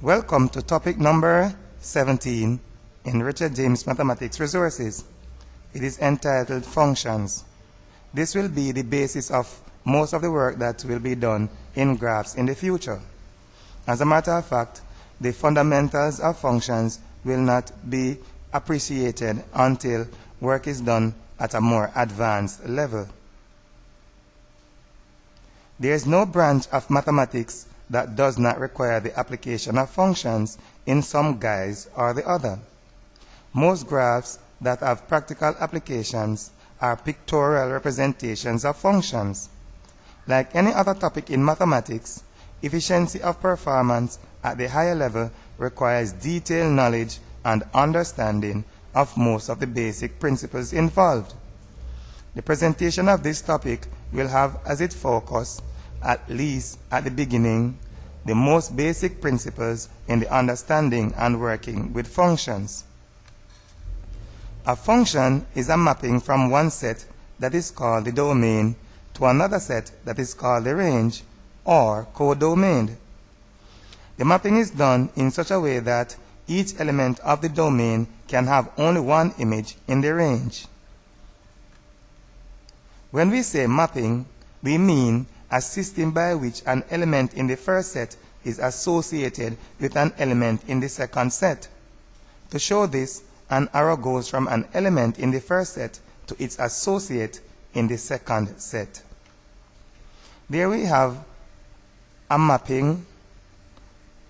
Welcome to topic number 17 in Richard James Mathematics Resources. It is entitled Functions. This will be the basis of most of the work that will be done in graphs in the future. As a matter of fact, the fundamentals of functions will not be appreciated until work is done at a more advanced level. There is no branch of mathematics that does not require the application of functions in some guise or the other. Most graphs that have practical applications are pictorial representations of functions. Like any other topic in mathematics, efficiency of performance at the higher level requires detailed knowledge and understanding of most of the basic principles involved. The presentation of this topic will have as its focus, at least at the beginning, the most basic principles in the understanding and working with functions. A function is a mapping from one set that is called the domain to another set that is called the range or codomain. The mapping is done in such a way that each element of the domain can have only one image in the range. When we say mapping, we mean a system by which an element in the first set is associated with an element in the second set. To show this, an arrow goes from an element in the first set to its associate in the second set. There we have a mapping,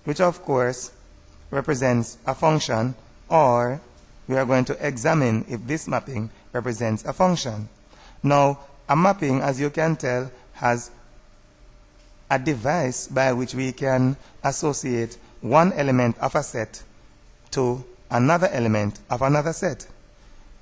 which of course represents a function, or we are going to examine if this mapping represents a function. Now, a mapping, as you can tell, has a device by which we can associate one element of a set to another element of another set.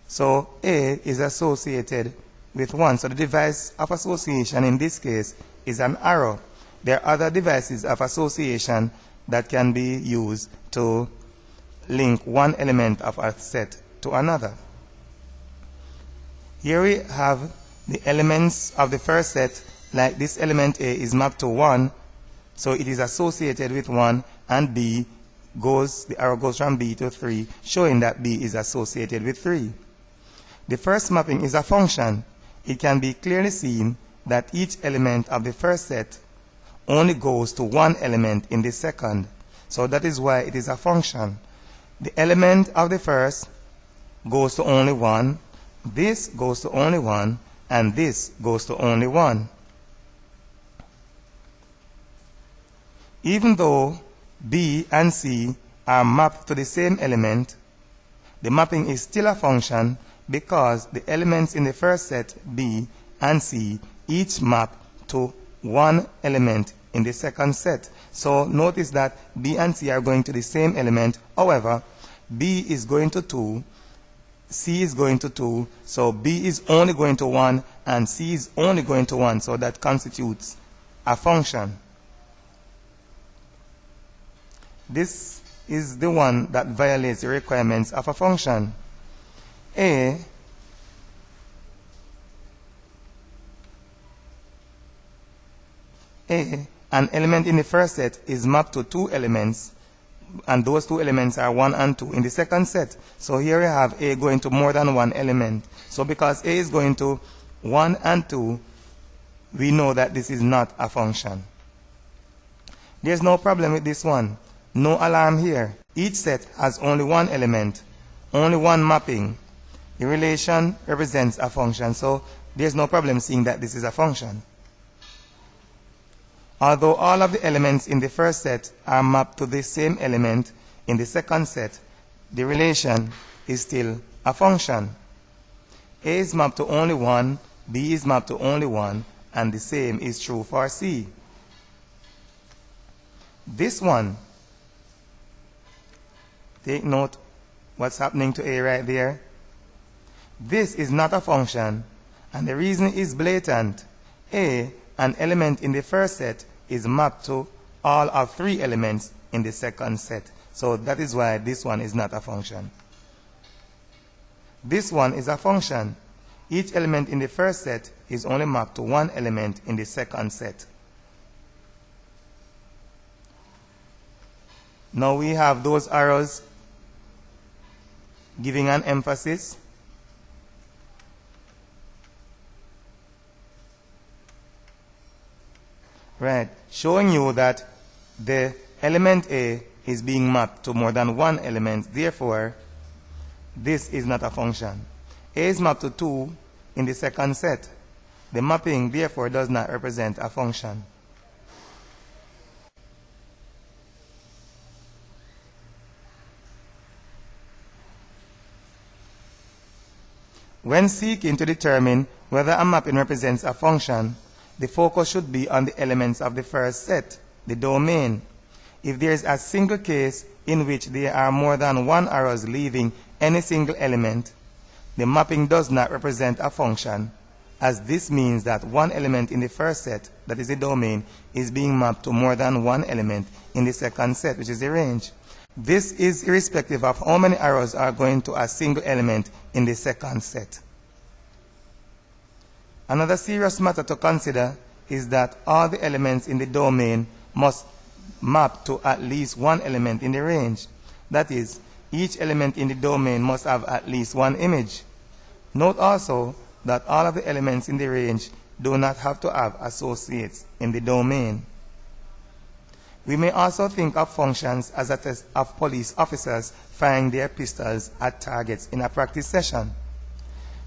So A is associated with 1. So the device of association in this case is an arrow. There are other devices of association that can be used to link one element of a set to another. Here we have the elements of the first set. Like this element A is mapped to 1, so it is associated with 1, and B goes, the arrow goes from B to 3, showing that B is associated with 3. The first mapping is a function. It can be clearly seen that each element of the first set only goes to one element in the second. So that is why it is a function. The element of the first goes to only 1, this goes to only 1, and this goes to only 1. Even though B and C are mapped to the same element, the mapping is still a function because the elements in the first set, B and C, each map to one element in the second set. So notice that B and C are going to the same element. However, B is going to 2, C is going to 2, so B is only going to 1 and C is only going to 1, so that constitutes a function. This is the one that violates the requirements of a function. An element in the first set is mapped to 2 elements, and those 2 elements are 1 and 2 in the second set. So here we have A going to more than one element. So because A is going to 1 and 2, we know that this is not a function. There's no problem with this one. No alarm here. Each set has only one element, only one mapping. The relation represents a function, so there's no problem seeing that this is a function. Although all of the elements in the first set are mapped to the same element in the second set, the relation is still a function. A is mapped to only 1, B is mapped to only 1, and the same is true for C. This one, take note what's happening to A right there. This is not a function, and the reason is blatant. A, an element in the first set, is mapped to all of 3 elements in the second set. So that is why this one is not a function. This one is a function. Each element in the first set is only mapped to one element in the second set. Now we have those arrows giving an emphasis. Right, showing you that the element A is being mapped to more than one element. Therefore, this is not a function. A is mapped to 2 in the second set. The mapping, therefore, does not represent a function. When seeking to determine whether a mapping represents a function, the focus should be on the elements of the first set, the domain. If there is a single case in which there are more than one arrows leaving any single element, the mapping does not represent a function, as this means that one element in the first set, that is the domain, is being mapped to more than one element in the second set, which is the range. This is irrespective of how many arrows are going to a single element in the second set. Another serious matter to consider is that all the elements in the domain must map to at least one element in the range. That is, each element in the domain must have at least one image. Note also that all of the elements in the range do not have to have associates in the domain. We may also think of functions as a test of police officers firing their pistols at targets in a practice session.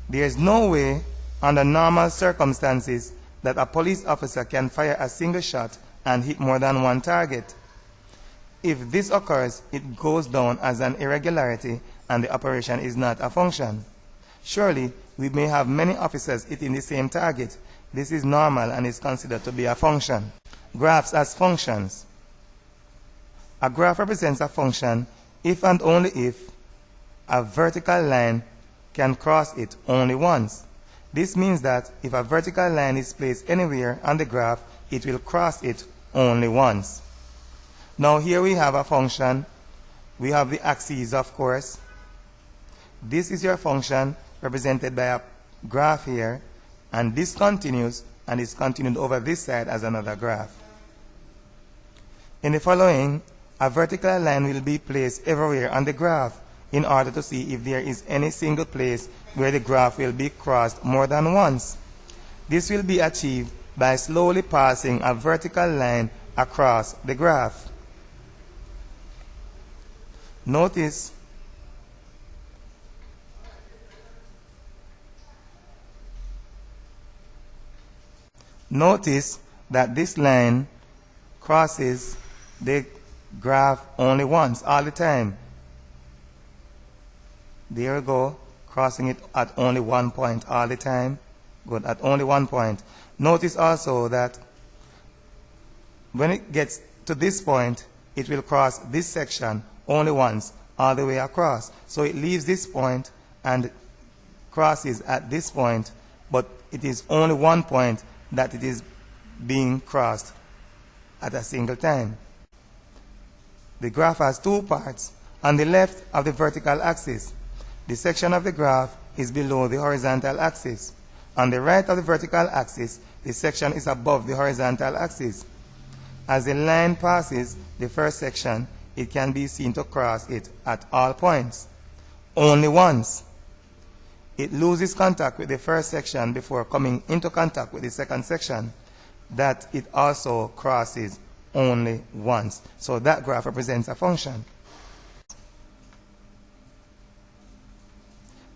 There is no way, under normal circumstances, that a police officer can fire a single shot and hit more than one target. If this occurs, it goes down as an irregularity and the operation is not a function. Surely, we may have many officers hitting the same target. This is normal and is considered to be a function. Graphs as functions. A graph represents a function if and only if a vertical line can cross it only once. This means that if a vertical line is placed anywhere on the graph, it will cross it only once. Now here we have a function. We have the axes, of course. This is your function represented by a graph here, and this continues and is continued over this side as another graph. In the following, a vertical line will be placed everywhere on the graph in order to see if there is any single place where the graph will be crossed more than once. This will be achieved by slowly passing a vertical line across the graph. Notice that this line crosses the graph only once, all the time. There we go, crossing it at only one point all the time. Good, at only one point. Notice also that when it gets to this point, it will cross this section only once, all the way across. So it leaves this point and crosses at this point, but it is only one point that it is being crossed at a single time. The graph has two parts. On the left of the vertical axis, the section of the graph is below the horizontal axis. On the right of the vertical axis, the section is above the horizontal axis. As the line passes the first section, it can be seen to cross it at all points. Only once. It loses contact with the first section before coming into contact with the second section. That it also crosses only once. So that graph represents a function.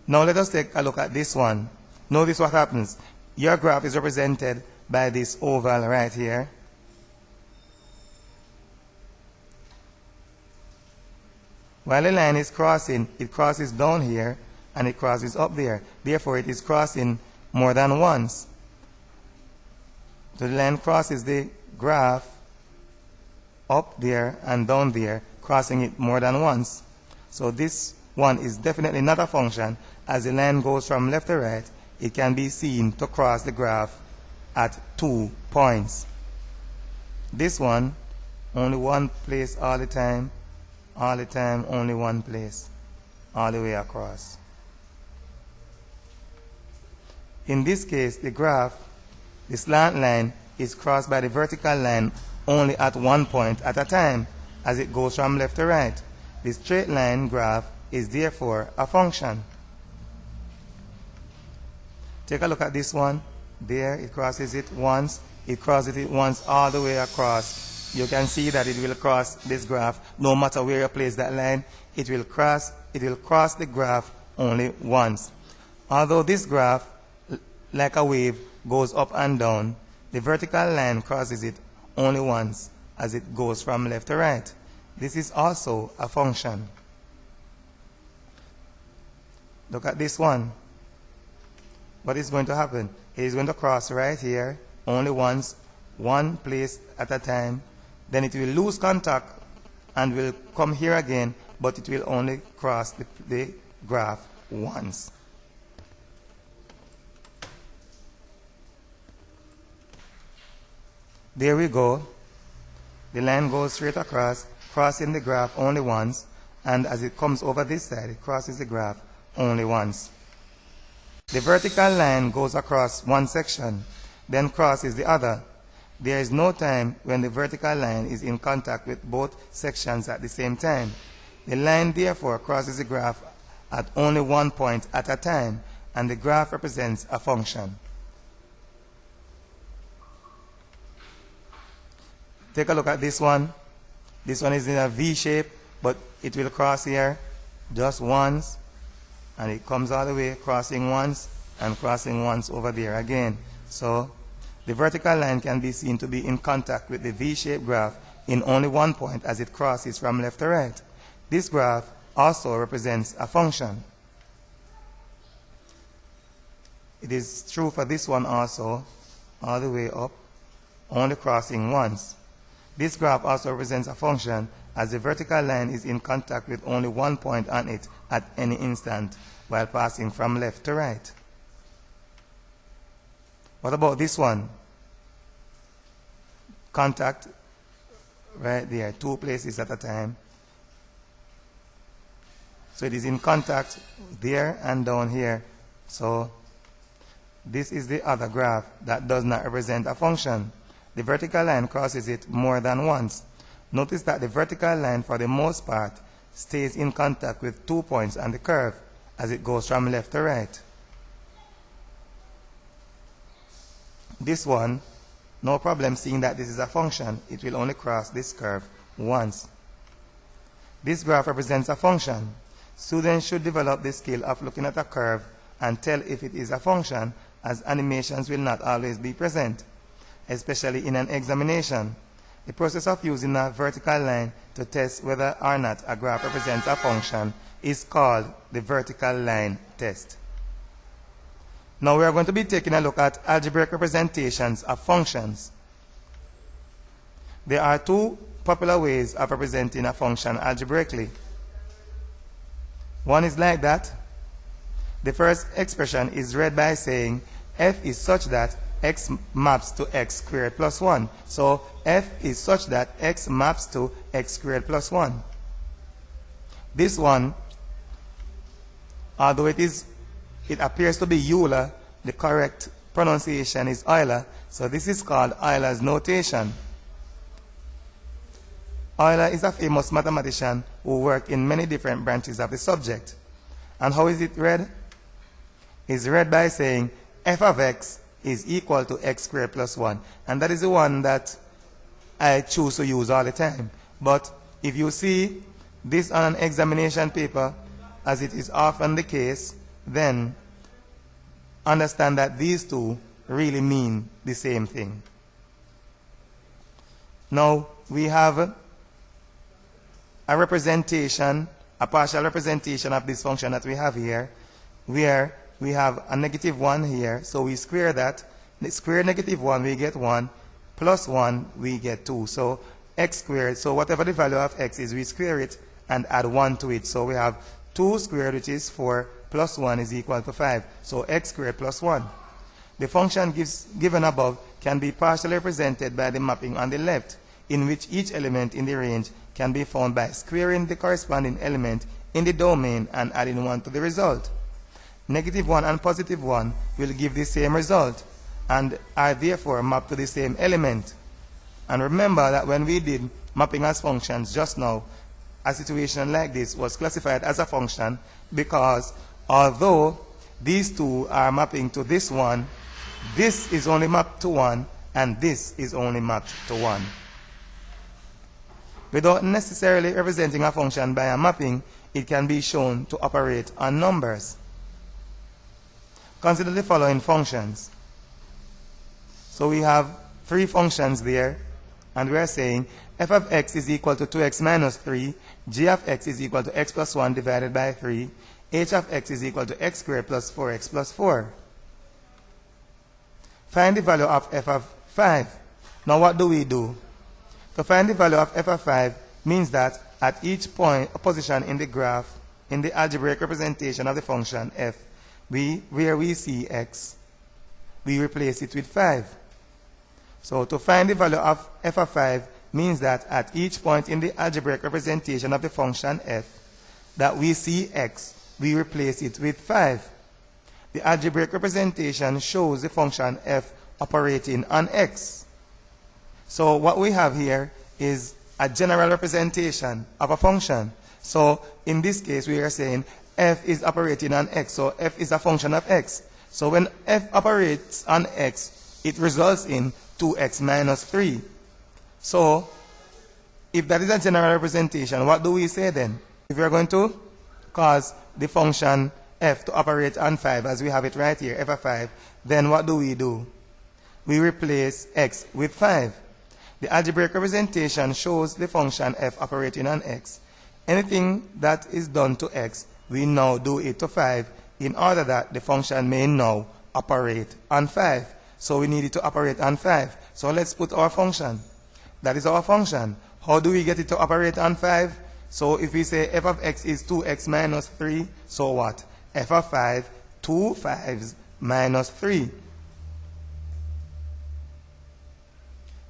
Now let us take a look at this one. Notice what happens. Your graph is represented by this oval right here. While the line is crossing, it crosses down here and it crosses up there. Therefore, it is crossing more than once. So the line crosses the graph up there and down there, crossing it more than once. So this one is definitely not a function. As the line goes from left to right, it can be seen to cross the graph at 2 points. This one, only one place all the time, only one place, all the way across. In this case, the graph, the slant line, is crossed by the vertical line only at one point at a time, as it goes from left to right. The straight line graph is therefore a function. Take a look at this one. There, it crosses it once. It crosses it once all the way across. You can see that it will cross this graph no matter where you place that line. It will cross the graph only once. Although this graph, like a wave, goes up and down, the vertical line crosses it only once as it goes from left to right. This is also a function. Look at this one. What is going to happen? It is going to cross right here only once, one place at a time. Then it will lose contact and will come here again, but it will only cross the graph once. There we go. The line goes straight across, crossing the graph only once, and as it comes over this side, it crosses the graph only once. The vertical line goes across one section, then crosses the other. There is no time when the vertical line is in contact with both sections at the same time. The line therefore crosses the graph at only one point at a time, and the graph represents a function. Take a look at this one. This one is in a V shape, but it will cross here just once, and it comes all the way, crossing once and crossing once over there again. So the vertical line can be seen to be in contact with the V-shaped graph in only one point as it crosses from left to right. This graph also represents a function. It is true for this one also, all the way up, only crossing once. This graph also represents a function as the vertical line is in contact with only one point on it at any instant while passing from left to right. What about this one? Contact right there, two places at a time. So it is in contact there and down here. So this is the other graph that does not represent a function. The vertical line crosses it more than once. Notice that the vertical line, for the most part, stays in contact with 2 points on the curve as it goes from left to right. This one, no problem seeing that this is a function. It will only cross this curve once. This graph represents a function. Students should develop the skill of looking at a curve and tell if it is a function, as animations will not always be present, especially in an examination. The process of using a vertical line to test whether or not a graph represents a function is called the vertical line test. Now we are going to be taking a look at algebraic representations of functions. There are two popular ways of representing a function algebraically. One is like that. The first expression is read by saying f is such that x maps to x squared plus 1. So f is such that x maps to x squared plus 1. This one, although it appears to be Euler, the correct pronunciation is Euler. So this is called Euler's notation. Euler is a famous mathematician who worked in many different branches of the subject. And how is it read? It's read by saying f of x is equal to x squared plus 1. And that is the one that I choose to use all the time. But if you see this on an examination paper, as it is often the case, then understand that these two really mean the same thing. Now we have a representation, a partial representation of this function that we have here, where we have a negative 1 here, so we square that. Square negative 1, we get 1, plus 1, we get 2. So x squared, so whatever the value of x is, we square it and add 1 to it. So we have 2 squared, which is 4, plus 1 is equal to 5. So x squared plus 1. The function given above can be partially represented by the mapping on the left, in which each element in the range can be found by squaring the corresponding element in the domain and adding 1 to the result. Negative 1 and positive 1 will give the same result and are therefore mapped to the same element. And remember that when we did mapping as functions just now, a situation like this was classified as a function because although these two are mapping to this one, this is only mapped to 1 and this is only mapped to 1. Without necessarily representing a function by a mapping, it can be shown to operate on numbers. Consider the following functions. So we have 3 functions there, and we are saying f of x is equal to 2x minus 3, g of x is equal to x plus 1 divided by 3, h of x is equal to x squared plus 4x plus 4. Find the value of f of 5. Now what do we do? To find the value of f of 5 means that at each point, a position in the graph, in the algebraic representation of the function f, where we see x, we replace it with 5. So to find the value of f of 5 means that at each point in the algebraic representation of the function f that we see x, we replace it with 5. The algebraic representation shows the function f operating on x. So what we have here is a general representation of a function. So in this case, we are saying f is operating on x. So f is a function of x. So when f operates on x, it results in 2x minus 3. So if that is a general representation, what do we say then? If we are going to cause the function f to operate on 5, as we have it right here, f of 5, then what do? We replace x with 5. The algebraic representation shows the function f operating on x. Anything that is done to x, we now do it to 5 in order that the function may now operate on 5. So we need it to operate on 5. So let's put our function. That is our function. How do we get it to operate on 5? So if we say f of x is 2x minus 3, so what? F of 5, 2 5s minus 3.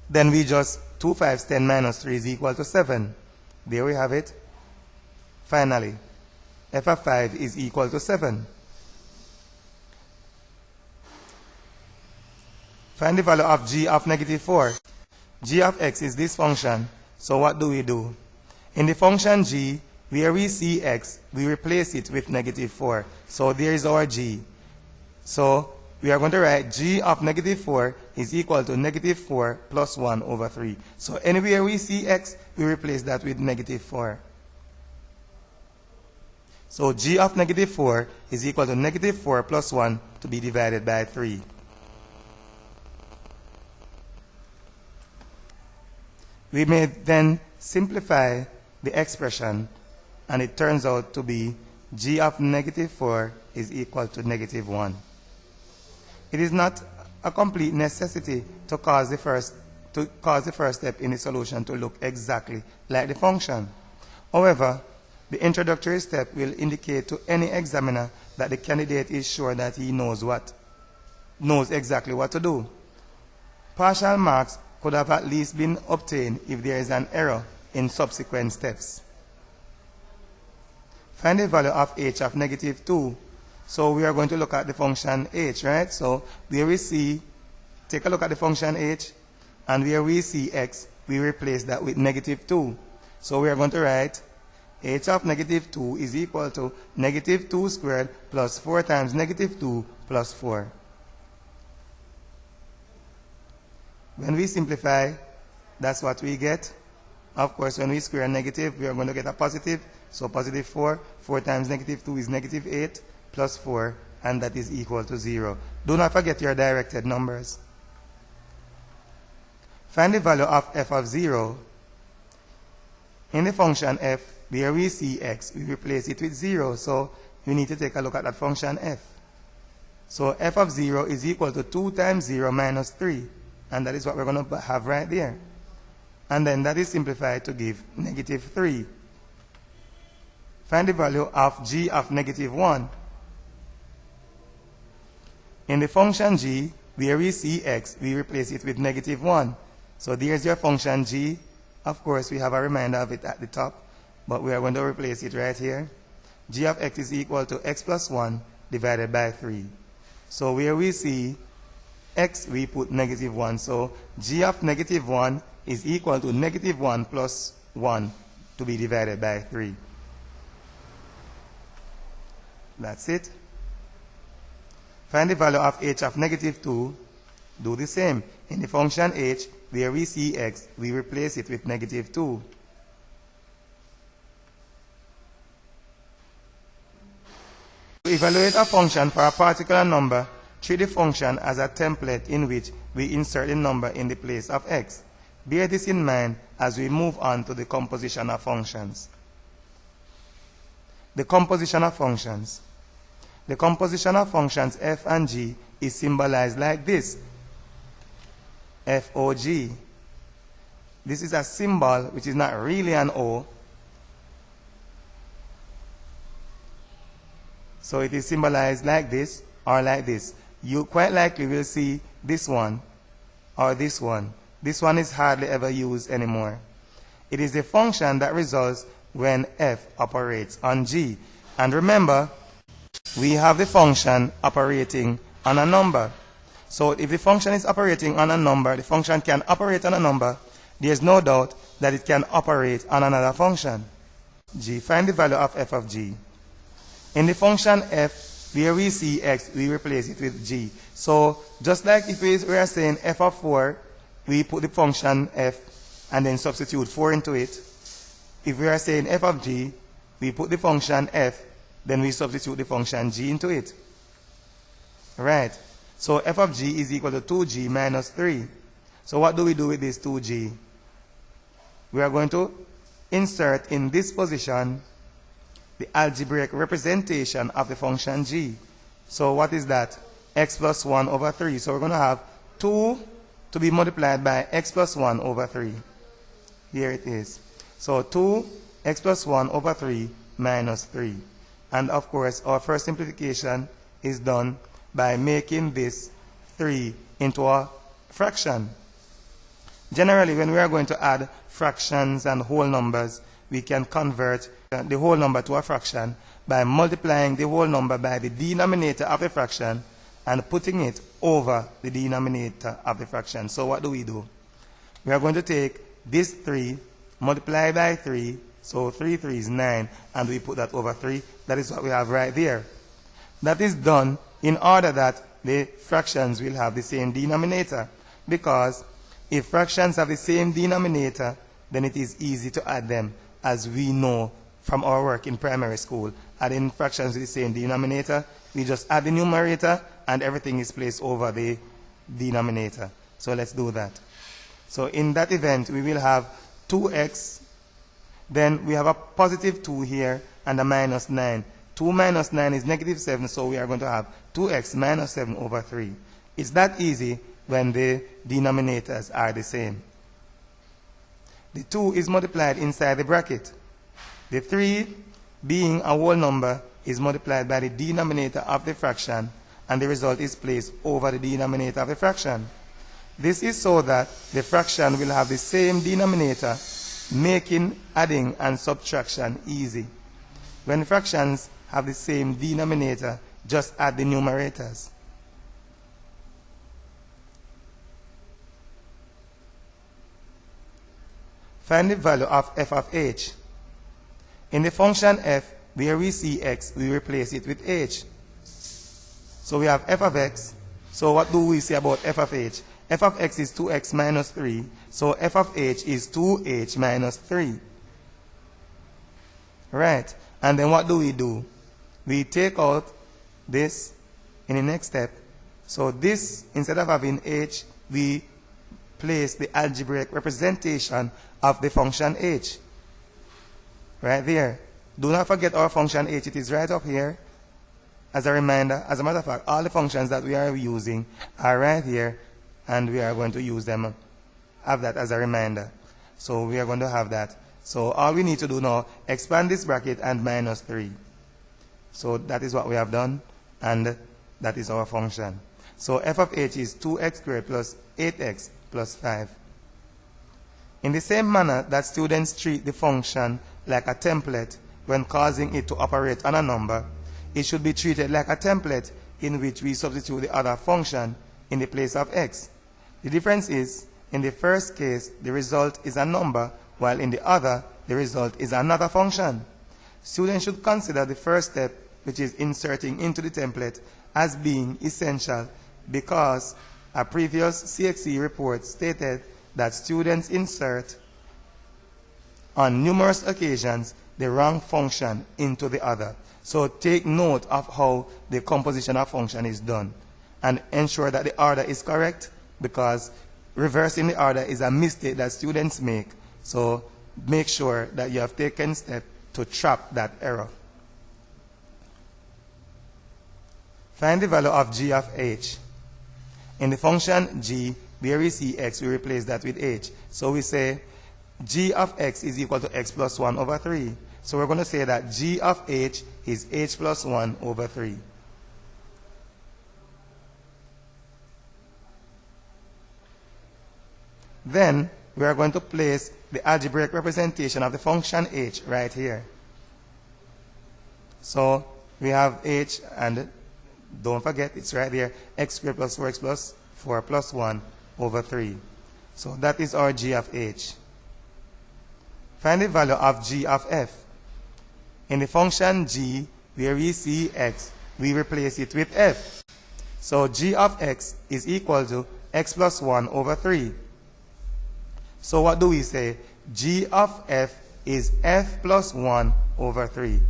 Then we just 2 5s 10 minus 3 is equal to 7. There we have it. Finally, f of 5 is equal to 7. Find the value of g of negative 4. G of x is this function. So what do? In the function g, where we see x, we replace it with negative 4. So there is our g. So we are going to write g of negative 4 is equal to negative 4 plus 1 over 3. So anywhere we see x, we replace that with negative 4. So g of negative 4 is equal to negative 4 plus 1 to be divided by 3. We may then simplify the expression, and it turns out to be g of negative 4 is equal to negative 1. It is not a complete necessity to cause the first step in the solution to look exactly like the function. However, the introductory step will indicate to any examiner that the candidate is sure that he knows exactly what to do. Partial marks could have at least been obtained if there is an error in subsequent steps. Find the value of h of negative 2. So we are going to look at the function h, right? So where we see, take a look at the function h, and where we see x, we replace that with negative 2. So we are going to write h of negative 2 is equal to negative 2 squared plus 4 times negative 2 plus 4. When we simplify, that's what we get. Of course, when we square negative, we are going to get a positive. So positive 4. 4 times negative 2 is negative 8 plus 4, and that is equal to 0. Do not forget your directed numbers. Find the value of f of 0. In the function f, where we see x, we replace it with 0. So we need to take a look at that function f. So f of 0 is equal to 2 times 0 minus 3. And that is what we're going to have right there. And then that is simplified to give negative 3. Find the value of g of negative 1. In the function g, where we see x, we replace it with negative 1. So there's your function g. Of course, we have a reminder of it at the top, but we are going to replace it right here. G of x is equal to x plus 1 divided by 3. So where we see x we put -1. So g of -1 is equal to -1 plus 1 to be divided by 3. That's it. Find the value of h of -2. Do the same. In the function h, where we see x, we replace it with -2. To evaluate a function for a particular number, treat the function as a template in which we insert the number in the place of x. Bear this in mind as we move on to the composition of functions. The composition of functions. The composition of functions f and g is symbolized like this. FOG. This is a symbol which is not really an O. So it is symbolized like this or like this. You quite likely will see this one or this one. This one is hardly ever used anymore. It is the function that results when f operates on g. And remember, we have the function operating on a number. So if the function is operating on a number, the function can operate on a number, there's no doubt that it can operate on another function. G. Find the value of f of g. In the function f, where we see x, we replace it with g. So just like if we are saying f of 4, we put the function f and then substitute 4 into it. If we are saying f of g, we put the function f, then we substitute the function g into it. Right. So f of g is equal to 2g minus 3. So what do we do with this 2g? We are going to insert in this position the algebraic representation of the function g. So what is that? X plus 1 over 3. So we're going to have 2 to be multiplied by x plus 1 over 3. Here it is. So 2x plus 1 over 3 minus 3. And of course, our first simplification is done by making this 3 into a fraction. Generally, when we are going to add fractions and whole numbers, we can convert the whole number to a fraction by multiplying the whole number by the denominator of the fraction and putting it over the denominator of the fraction. So what do? We are going to take this 3, multiply by 3, so 3 3 is 9, and we put that over 3. That is what we have right there. That is done in order that the fractions will have the same denominator. Because if fractions have the same denominator, then it is easy to add them, as we know from our work in primary school. Adding fractions with the same denominator, we just add the numerator and everything is placed over the denominator. So let's do that. So in that event, we will have 2x, then we have a positive 2 here and a minus 9. 2 minus 9 is negative 7, so we are going to have 2x minus 7 over 3. It's that easy when the denominators are the same. The 2 is multiplied inside the bracket. The 3, being a whole number, is multiplied by the denominator of the fraction, and the result is placed over the denominator of the fraction. This is so that the fraction will have the same denominator, making adding and subtraction easy. When fractions have the same denominator, just add the numerators. Find the value of f of h. In the function f, where we see x, we replace it with h. So we have f of x. So what do we say about f of h? F of x is 2x minus 3. So f of h is 2h minus 3. Right. And then what do? We take out this in the next step. So this, instead of having h, we place the algebraic representation of the function h. Right there. Do not forget our function h. It is right up here. As a reminder, as a matter of fact, all the functions that we are using are right here, and we are going to use them, have that as a reminder. So we are going to have that. So all we need to do now, expand this bracket and minus 3. So that is what we have done, and that is our function. So f of h is 2x squared plus 8x plus 5. In the same manner that students treat the function like a template when causing it to operate on a number, it should be treated like a template in which we substitute the other function in the place of x. The difference is, in the first case, the result is a number, while in the other, the result is another function. Students should consider the first step, which is inserting into the template, as being essential because a previous CXC report stated that students insert on numerous occasions the wrong function into the other. So take note of how the composition of function is done and ensure that the order is correct, because reversing the order is a mistake that students make. So make sure that you have taken steps to trap that error. Find the value of g of h. In the function g, where we see x, we replace that with h. So we say g of x is equal to x plus 1 over 3. So we're going to say that g of h is h plus 1 over 3. Then we are going to place the algebraic representation of the function h right here. So we have h, and don't forget it's right there, x squared plus 4x plus 4 plus 1 over 3. So that is our g of h. Find the value of g of f. In the function g, where we see x, we replace it with f. So g of x is equal to x plus 1 over 3. So what do we say? G of f is f plus 1 over 3.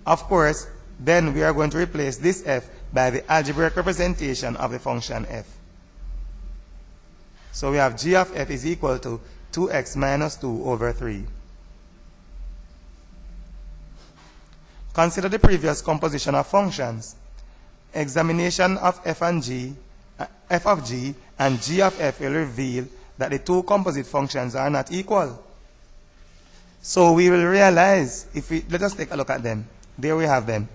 Of course, then we are going to replace this f by the algebraic representation of the function f. So we have g of f is equal to 2x minus 2 over 3. Consider the previous composition of functions. Examination of f of g and g of f will reveal that the two composite functions are not equal. So we will realize, let us take a look at them. There we have them.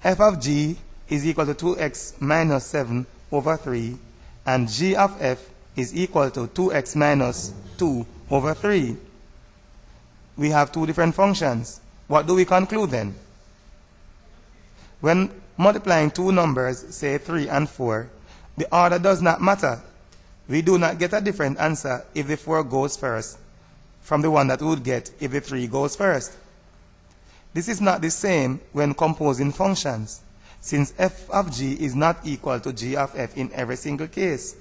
F of g is equal to 2x minus 7 over 3, and g of f is equal to 2x minus 2 over 3. We have two different functions. What do we conclude then? When multiplying two numbers, say 3 and 4, the order does not matter. We do not get a different answer if the 4 goes first from the one that we would get if the 3 goes first. This is not the same when composing functions, since f of g is not equal to g of f in every single case.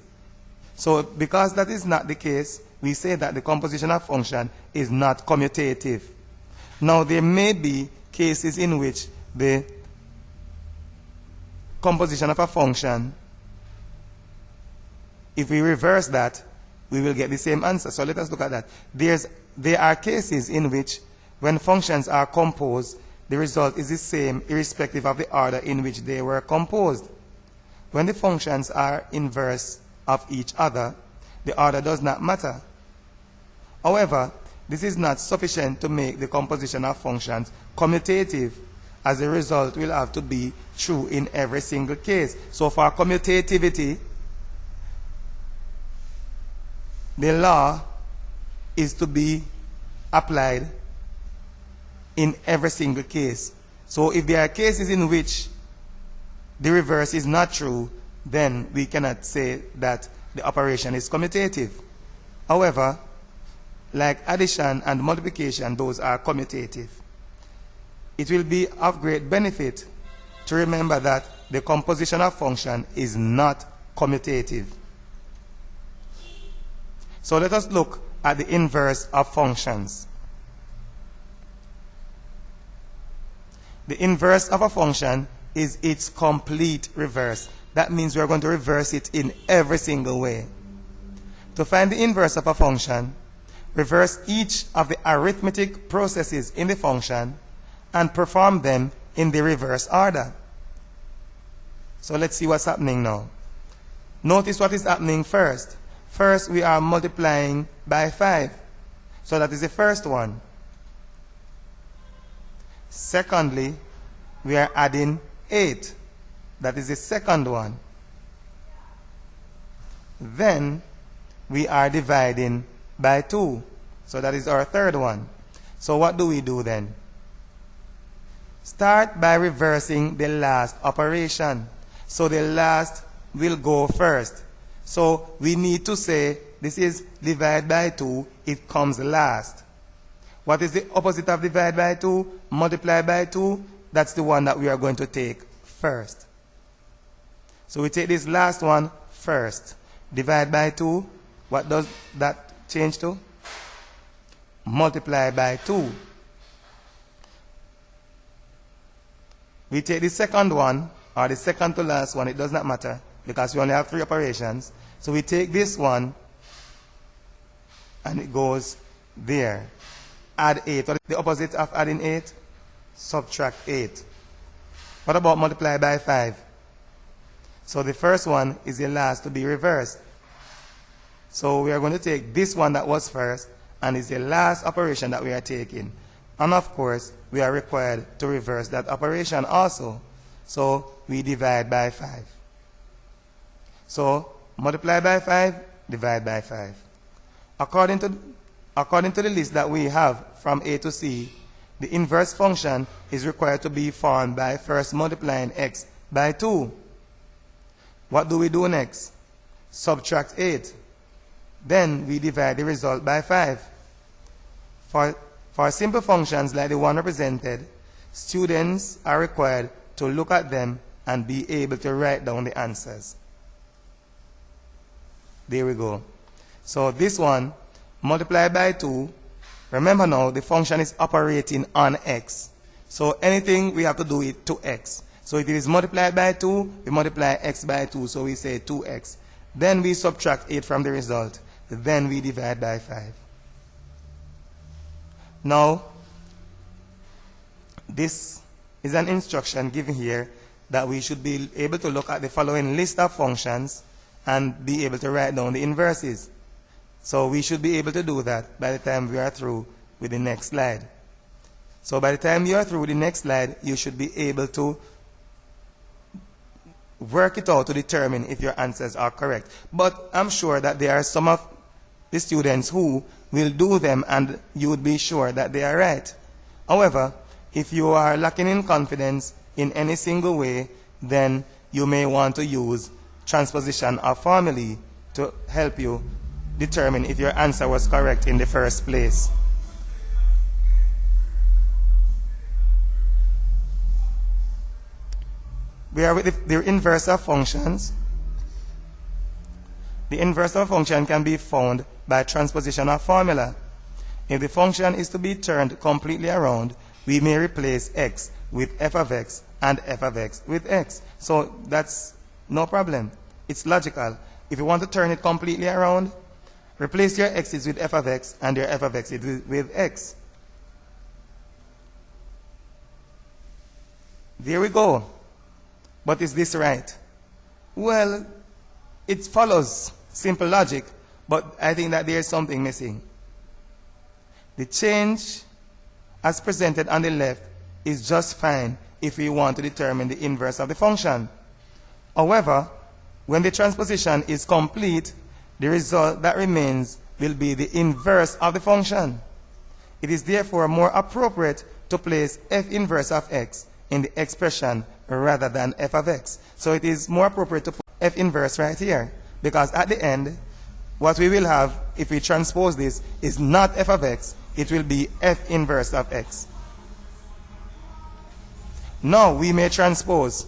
So because that is not the case, we say that the composition of function is not commutative. Now there may be cases in which the composition of a function, if we reverse that, we will get the same answer. So let us look at that. There are cases in which when functions are composed, the result is the same irrespective of the order in which they were composed. When the functions are inverse of each other, the order does not matter. However, this is not sufficient to make the composition of functions commutative, as the result will have to be true in every single case. So for commutativity, the law is to be applied in every single case. So if there are cases in which the reverse is not true, then we cannot say that the operation is commutative. However, like addition and multiplication, those are commutative. It will be of great benefit to remember that the composition of function is not commutative. So let us look at the inverse of functions. The inverse of a function is its complete reverse. That means we are going to reverse it in every single way. To find the inverse of a function, reverse each of the arithmetic processes in the function and perform them in the reverse order. So let's see what's happening now. Notice what is happening first. First, we are multiplying by 5. So that is the first one. Secondly, we are adding 8. That is the second one. Then, we are dividing by 2. So that is our third one. So what do we do then? Start by reversing the last operation. So the last will go first. So we need to say this is divide by 2, it comes last. What is the opposite of divide by 2? Multiply by 2. That's the one that we are going to take first. So we take this last one first. Divide by 2. What does that change to? Multiply by 2. We take the second one, or the second to last one, it does not matter, because we only have 3 operations. So we take this one, and it goes there. Add 8. What is the opposite of adding 8? Subtract 8. What about multiply by 5? So the first one is the last to be reversed. So we are going to take this one that was first, and it's the last operation that we are taking. And of course, we are required to reverse that operation also. So we divide by 5. So multiply by 5, divide by 5. According to the list that we have from A to C, the inverse function is required to be formed by first multiplying x by 2. What do we do next? Subtract 8. Then we divide the result by 5. For simple functions like the one represented, students are required to look at them and be able to write down the answers. There we go. So this one, multiply by 2. Remember now, the function is operating on x. So anything we have to do it to x. So if it is multiplied by 2, we multiply x by 2, so we say 2x. Then we subtract 8 from the result. Then we divide by 5. Now, this is an instruction given here that we should be able to look at the following list of functions and be able to write down the inverses. So we should be able to do that by the time we are through with the next slide. So by the time you are through with the next slide, you should be able to work it out to determine if your answers are correct. But I'm sure that there are some of the students who will do them and you would be sure that they are right. However, if you are lacking in confidence in any single way, then you may want to use transposition of formulae to help you determine if your answer was correct in the first place. We are with the inverse of functions. The inverse of a function can be found by transposition of formula. If the function is to be turned completely around, we may replace x with f of x and f of x with x. So that's no problem. It's logical. If you want to turn it completely around, replace your x's with f of x and your f of x with x. There we go. But is this right? Well, it follows simple logic, but I think that there is something missing. The change as presented on the left is just fine if we want to determine the inverse of the function. However, when the transposition is complete, the result that remains will be the inverse of the function. It is therefore more appropriate to place f inverse of x in the expression rather than f of x. So it is more appropriate to put f inverse right here, because at the end, what we will have, if we transpose this, is not f of x, it will be f inverse of x. Now we may transpose.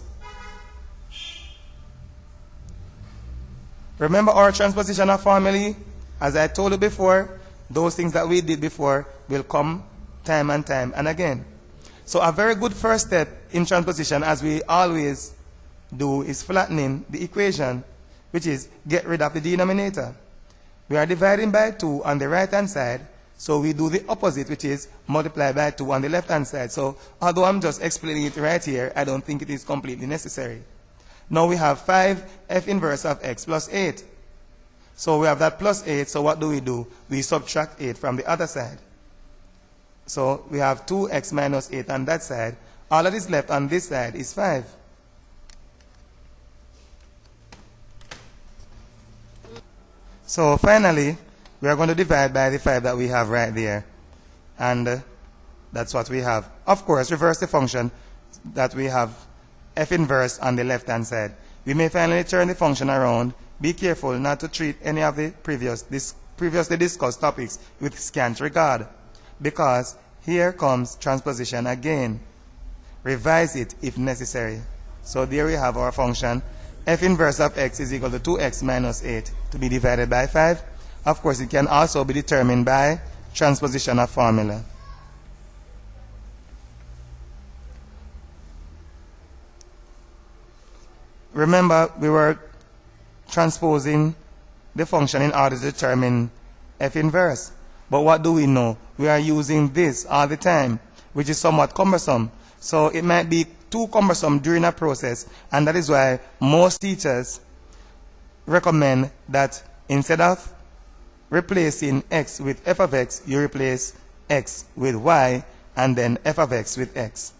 Remember our transposition of formulae? As I told you before, those things that we did before will come time and time and again. So a very good first step in transposition, as we always do, is flattening the equation, which is get rid of the denominator. We are dividing by 2 on the right-hand side, so we do the opposite, which is multiply by 2 on the left-hand side. So although I'm just explaining it right here, I don't think it is completely necessary. Now we have 5 f inverse of x plus 8. So we have that plus 8, so what do? We subtract 8 from the other side. So we have 2x minus 8 on that side. All that is left on this side is 5. So finally, we are going to divide by the 5 that we have right there. And That's what we have. Of course, reverse the function that we have f inverse on the left-hand side. We may finally turn the function around. Be careful not to treat any of the previously discussed topics with scant regard, because here comes transposition again. Revise it if necessary. So there we have our function. F inverse of x is equal to 2x minus 8 to be divided by 5. Of course, it can also be determined by transposition of formula. Remember, we were transposing the function in order to determine f inverse. But what do we know? We are using this all the time, which is somewhat cumbersome. So it might be too cumbersome during a process, and that is why most teachers recommend that instead of replacing x with f of x, you replace x with y and then f of x with x.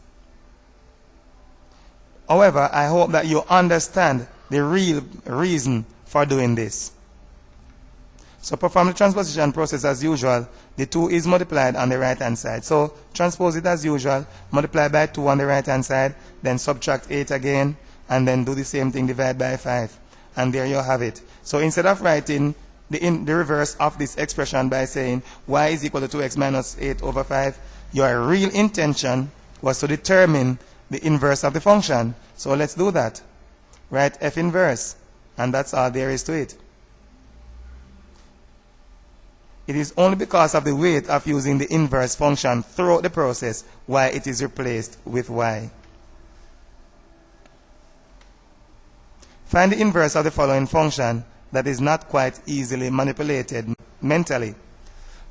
However, I hope that you understand the real reason for doing this. So perform the transposition process as usual. The 2 is multiplied on the right hand side. So transpose it as usual, multiply by 2 on the right hand side, then subtract 8 again, and then do the same thing, divide by 5. And there you have it. So instead of writing the reverse of this expression by saying y is equal to 2x minus 8 over 5, your real intention was to determine the inverse of the function. So let's do that. Write f inverse, and that's all there is to it. It is only because of the weight of using the inverse function throughout the process why it is replaced with y. Find the inverse of the following function that is not quite easily manipulated mentally.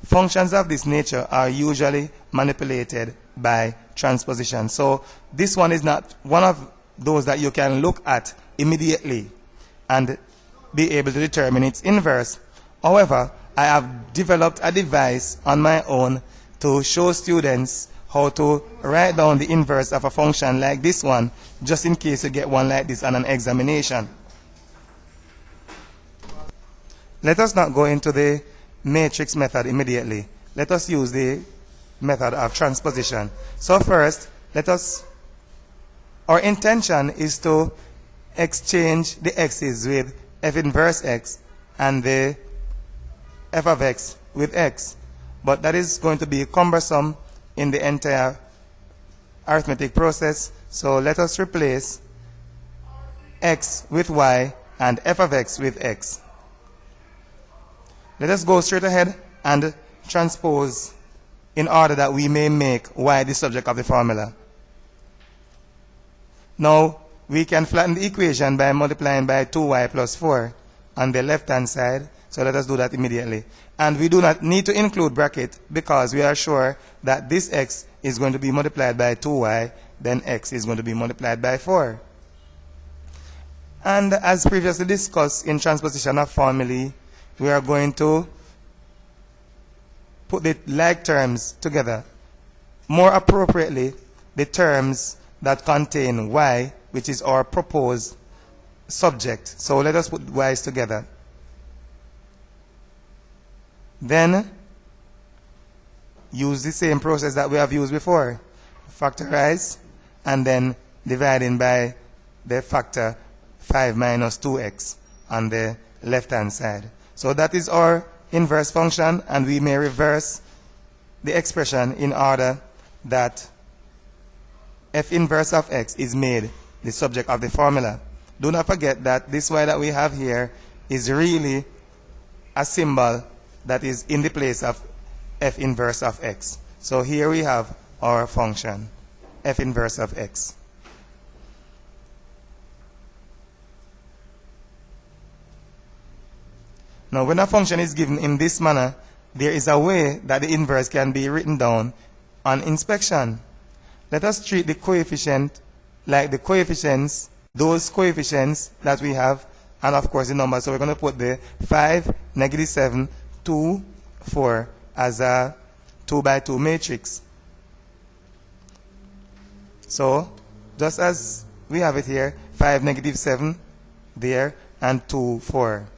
Functions of this nature are usually manipulated by transposition. So this one is not one of those that you can look at immediately and be able to determine its inverse. However, I have developed a device on my own to show students how to write down the inverse of a function like this one, just in case you get one like this on an examination. Let us not go into the matrix method immediately. Let us use the method of transposition. So first, our intention is to exchange the x's with f inverse x and the f of x with x. But that is going to be cumbersome in the entire arithmetic process. So let us replace x with y and f of x with x. Let us go straight ahead and transpose in order that we may make y the subject of the formula. Now, we can flatten the equation by multiplying by 2y plus 4 on the left-hand side. So let us do that immediately. And we do not need to include bracket because we are sure that this x is going to be multiplied by 2y, then x is going to be multiplied by 4. And as previously discussed in transposition of formulae, we are going to put the like terms together. More appropriately, the terms that contain y, which is our proposed subject. So let us put y's together. Then use the same process that we have used before. Factorize and then dividing by the factor 5 minus 2x on the left-hand side. So that is our inverse function, and we may reverse the expression in order that f inverse of x is made the subject of the formula. Do not forget that this y that we have here is really a symbol that is in the place of f inverse of x. So here we have our function, f inverse of x. Now, when a function is given in this manner, there is a way that the inverse can be written down on inspection. Let us treat the coefficient like the coefficients, those coefficients that we have, and of course the number. So we're going to put the 5, negative 7, 2, 4 as a 2 by 2 matrix. So just as we have it here, 5, negative 7 there, and 2, 4.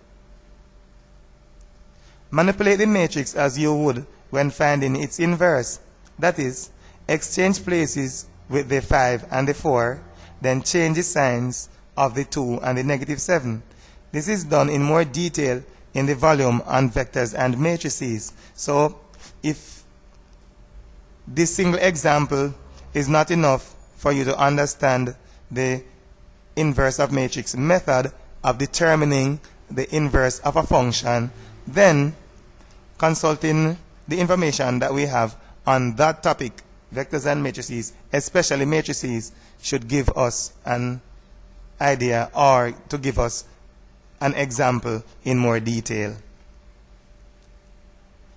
Manipulate the matrix as you would when finding its inverse. That is, exchange places with the 5 and the 4, then change the signs of the 2 and the negative 7. This is done in more detail in the volume on vectors and matrices. So if this single example is not enough for you to understand the inverse of matrix method of determining the inverse of a function, then consulting the information that we have on that topic, vectors and matrices, especially matrices, should give us an idea or to give us an example in more detail.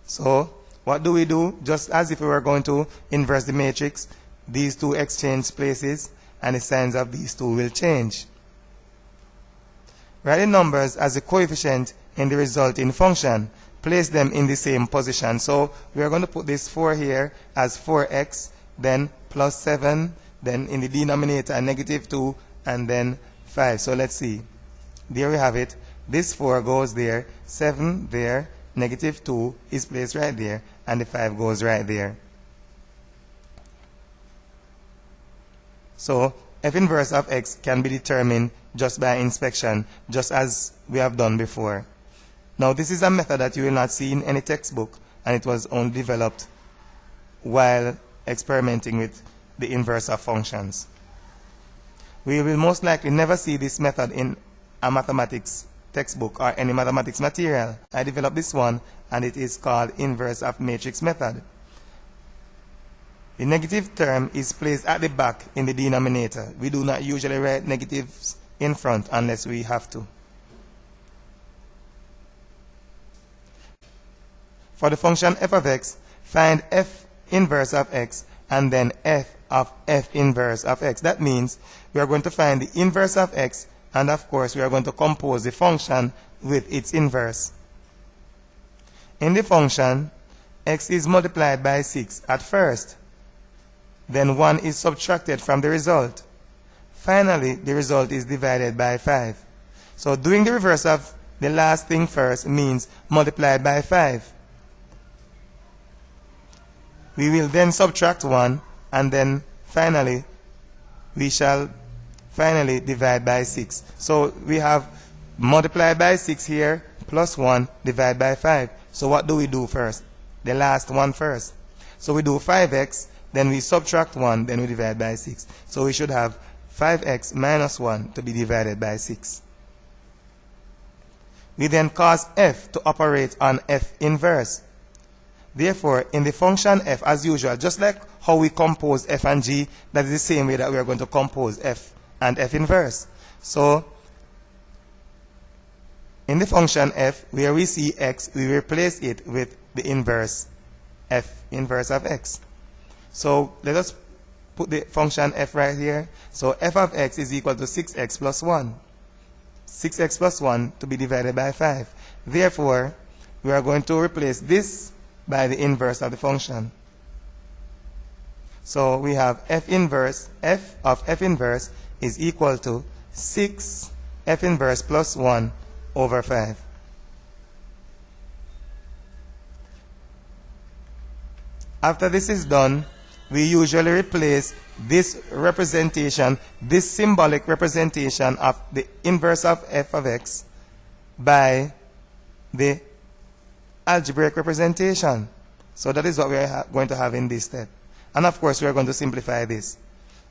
So what do we do? Just as if we were going to inverse the matrix, these two exchange places and the signs of these two will change. Write the numbers as a coefficient in the resulting function. Place them in the same position. So we are going to put this 4 here as 4x, then plus 7, then in the denominator negative 2, and then 5. So let's see. There we have it. This 4 goes there, 7 there, negative 2 is placed right there, and the 5 goes right there. So f inverse of x can be determined just by inspection, just as we have done before. Now this is a method that you will not see in any textbook, and it was only developed while experimenting with the inverse of functions. We will most likely never see this method in a mathematics textbook or any mathematics material. I developed this one, and it is called inverse of matrix method. The negative term is placed at the back in the denominator. We do not usually write negatives in front unless we have to. For the function f of x, find f inverse of x and then f of f inverse of x. That means we are going to find the inverse of x, and of course we are going to compose the function with its inverse. In the function, x is multiplied by 6 at first. Then 1 is subtracted from the result. Finally, the result is divided by 5. So doing the reverse of the last thing first means multiplied by 5. We will then subtract 1, and then finally we shall finally divide by 6. So we have multiplied by 6 here, plus 1, divide by 5. So what do we do first? The last one first. So we do 5x, then we subtract 1, then we divide by 6. So we should have 5x minus 1 to be divided by 6. We then cause f to operate on f inverse. Therefore, in the function f, as usual, just like how we compose f and g, that is the same way that we are going to compose f and f inverse. So, in the function f, where we see x, we replace it with the inverse, f inverse of x. So, let us put the function f right here. So, f of x is equal to 6x plus 1. 6x plus 1 to be divided by 5. Therefore, we are going to replace this by the inverse of the function. So we have f inverse, f of f inverse is equal to 6 f inverse plus 1 over 5. After this is done, we usually replace this representation, this symbolic representation of the inverse of f of x by the algebraic representation. So that is what we are going to have in this step. And of course, we are going to simplify this.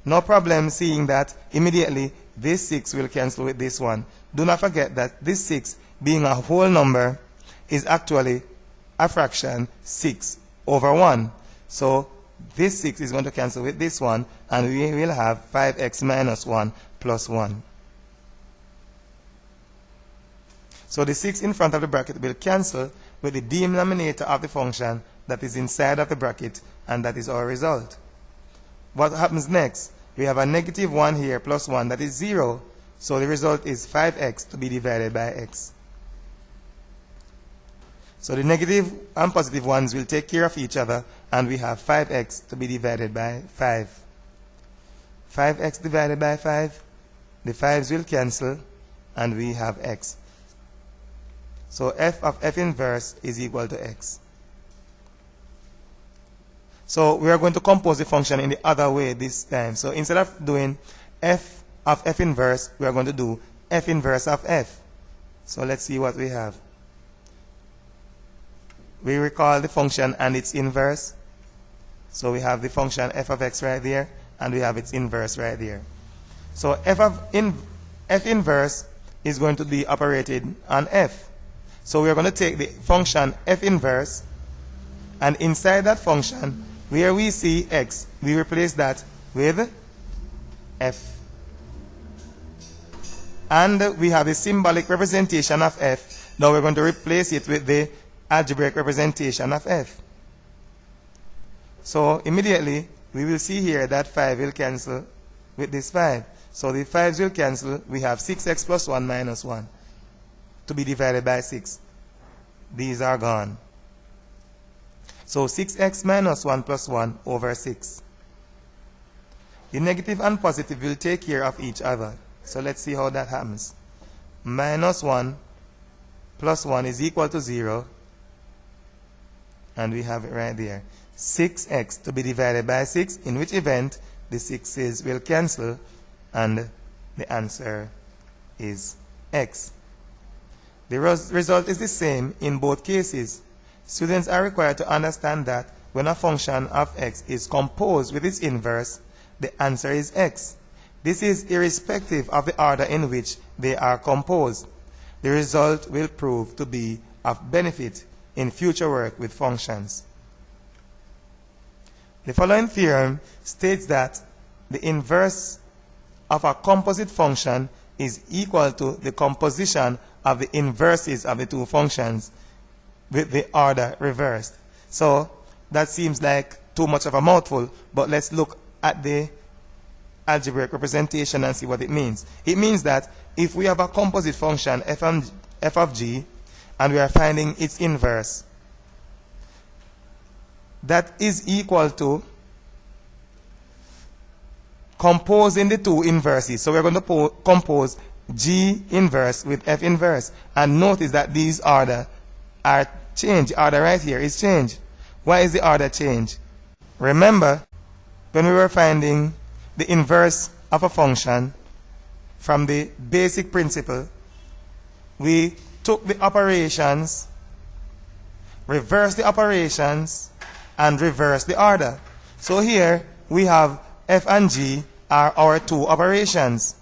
No problem seeing that immediately this 6 will cancel with this one. Do not forget that this 6, being a whole number, is actually a fraction 6 over 1. So this 6 is going to cancel with this one, and we will have 5x minus 1 plus 1. So the 6 in front of the bracket will cancel with the denominator of the function that is inside of the bracket, and that is our result. What happens next? We have a negative 1 here plus 1, that is 0. So the result is 5x to be divided by x. So the negative and positive ones will take care of each other, and we have 5x to be divided by 5. 5x divided by 5, the 5's will cancel, and we have x. So f of f inverse is equal to x. So we are going to compose the function in the other way this time. So instead of doing f of f inverse, we are going to do f inverse of f. So let's see what we have. We recall the function and its inverse. So we have the function f of x right there, and we have its inverse right there. So f inverse is going to be operated on f. So we are going to take the function f inverse, and inside that function, where we see x, we replace that with f. And we have a symbolic representation of f. Now we're going to replace it with the algebraic representation of f. So immediately, we will see here that 5 will cancel with this 5. So the 5s will cancel. We have 6x plus 1 minus 1 to be divided by 6. These are gone. So 6x minus 1 plus 1 over 6. The negative and positive will take care of each other. So let's see how that happens. Minus 1 plus 1 is equal to 0. And we have it right there. 6x to be divided by 6, in which event the 6's will cancel and the answer is x. The result is the same in both cases. Students are required to understand that when a function of x is composed with its inverse, the answer is x. This is irrespective of the order in which they are composed. The result will prove to be of benefit in future work with functions. The following theorem states that the inverse of a composite function is equal to the composition of the inverses of the two functions with the order reversed. So that seems like too much of a mouthful, but let's look at the algebraic representation and see what it means. It means that if we have a composite function f of g and we are finding its inverse, that is equal to composing the two inverses. So we're going to compose g inverse with f inverse. And notice that these order are changed. The order right here is changed. Why is the order changed? Remember, when we were finding the inverse of a function from the basic principle, we took the operations, reversed the operations, and reversed the order. So here we have f and g are our two operations.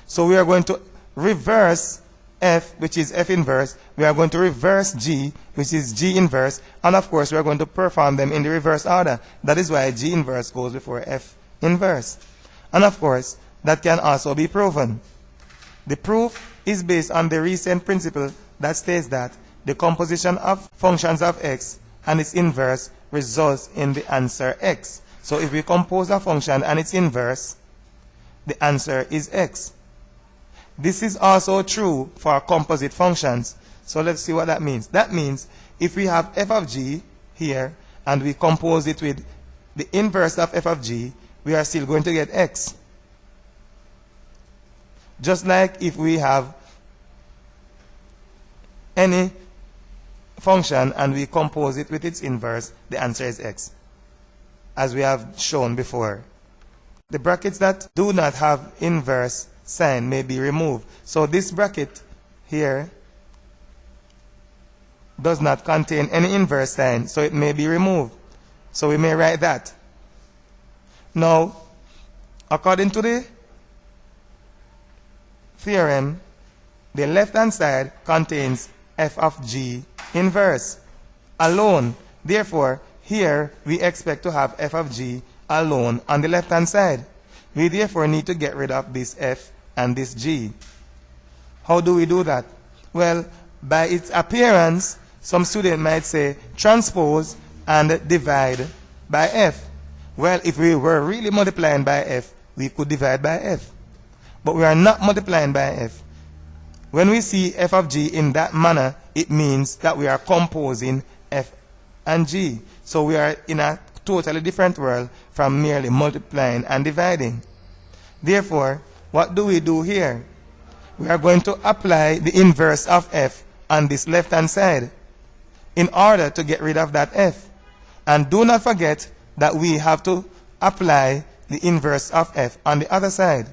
So we are going to reverse f, which is f inverse. We are going to reverse g, which is g inverse. And of course, we are going to perform them in the reverse order. That is why g inverse goes before f inverse. And of course, that can also be proven. The proof is based on the recent principle that states that the composition of functions of x and its inverse results in the answer x. So if we compose a function and its inverse, the answer is x. This is also true for composite functions. So let's see what that means. That means if we have f of g here and we compose it with the inverse of f of g, we are still going to get x. Just like if we have any function and we compose it with its inverse, the answer is x, as we have shown before. The brackets that do not have inverse sign may be removed. So this bracket here does not contain any inverse sign, so it may be removed. So we may write that. Now, according to the theorem, the left-hand side contains f of g inverse alone. Therefore, here we expect to have f of g alone on the left-hand side. We therefore need to get rid of this f and this g. How do we do that? Well, by its appearance, some student might say transpose and divide by f. Well, if we were really multiplying by f, we could divide by f. But we are not multiplying by f. When we see f of g in that manner, it means that we are composing f and g. So we are in a totally different world from merely multiplying and dividing. Therefore, what do we do here? We are going to apply the inverse of f on this left-hand side in order to get rid of that f. And do not forget that we have to apply the inverse of f on the other side.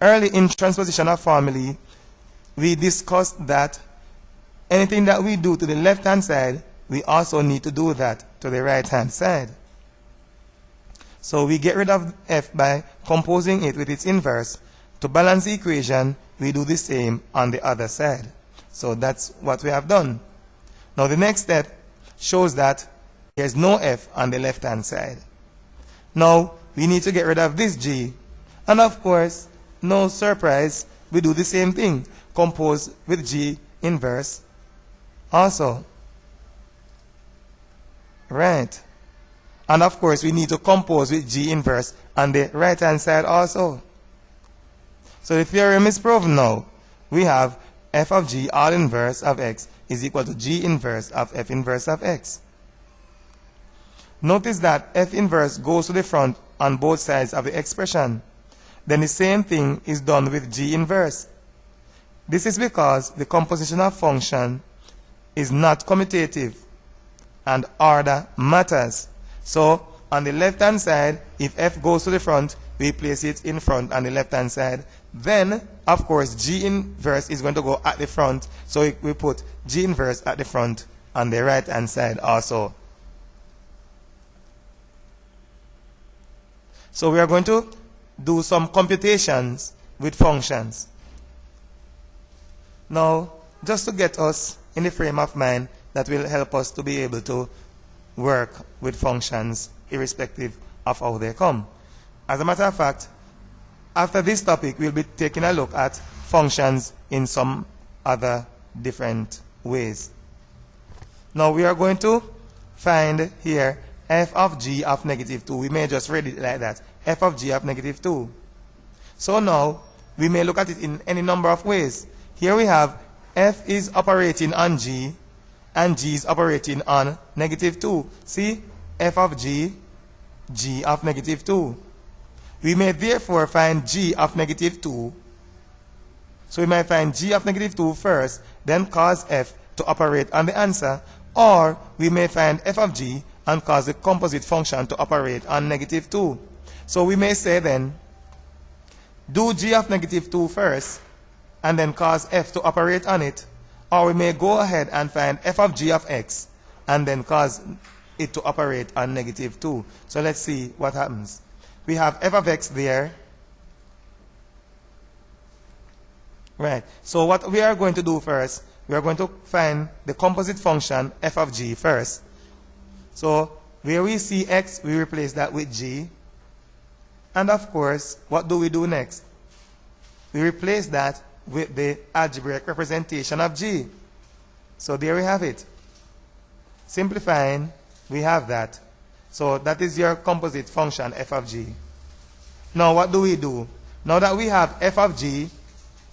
Early in transposition of formulae, we discussed that anything that we do to the left-hand side, we also need to do that to the right-hand side. So we get rid of f by composing it with its inverse. To balance the equation, we do the same on the other side. So that's what we have done. Now the next step shows that there's no f on the left-hand side. Now we need to get rid of this g. And of course, no surprise, we do the same thing. Compose with g inverse also. Right. And of course, we need to compose with g inverse on the right-hand side also. So the theorem is proven now. We have f of g all inverse of x is equal to g inverse of f inverse of x. Notice that f inverse goes to the front on both sides of the expression. Then the same thing is done with g inverse. This is because the composition of function is not commutative and order matters. So on the left-hand side, if f goes to the front, we place it in front on the left-hand side. Then, of course, g inverse is going to go at the front. So we put g inverse at the front on the right-hand side also. So we are going to do some computations with functions. Now, just to get us in the frame of mind that will help us to be able to work with functions irrespective of how they come. As a matter of fact, after this topic, we'll be taking a look at functions in some other different ways. Now we are going to find here f of g of negative 2. We may just read it like that. F of g of negative 2. So now we may look at it in any number of ways. Here we have f is operating on g and g is operating on negative 2. See? F of g, g of negative 2. We may therefore find g of negative 2. So we might find g of negative 2 first, then cause f to operate on the answer, or we may find f of g and cause the composite function to operate on negative 2. So we may say then, do g of negative 2 first, and then cause f to operate on it, or we may go ahead and find f of g of x, and then cause it to operate on negative 2. So let's see what happens. We have f of x there. Right. So what we are going to do first, we are going to find the composite function f of g first. So where we see x, we replace that with g. And of course, what do we do next? We replace that with the algebraic representation of g. So there we have it. Simplifying, we have that. So that is your composite function f of g. Now what do we do? Now that we have f of g,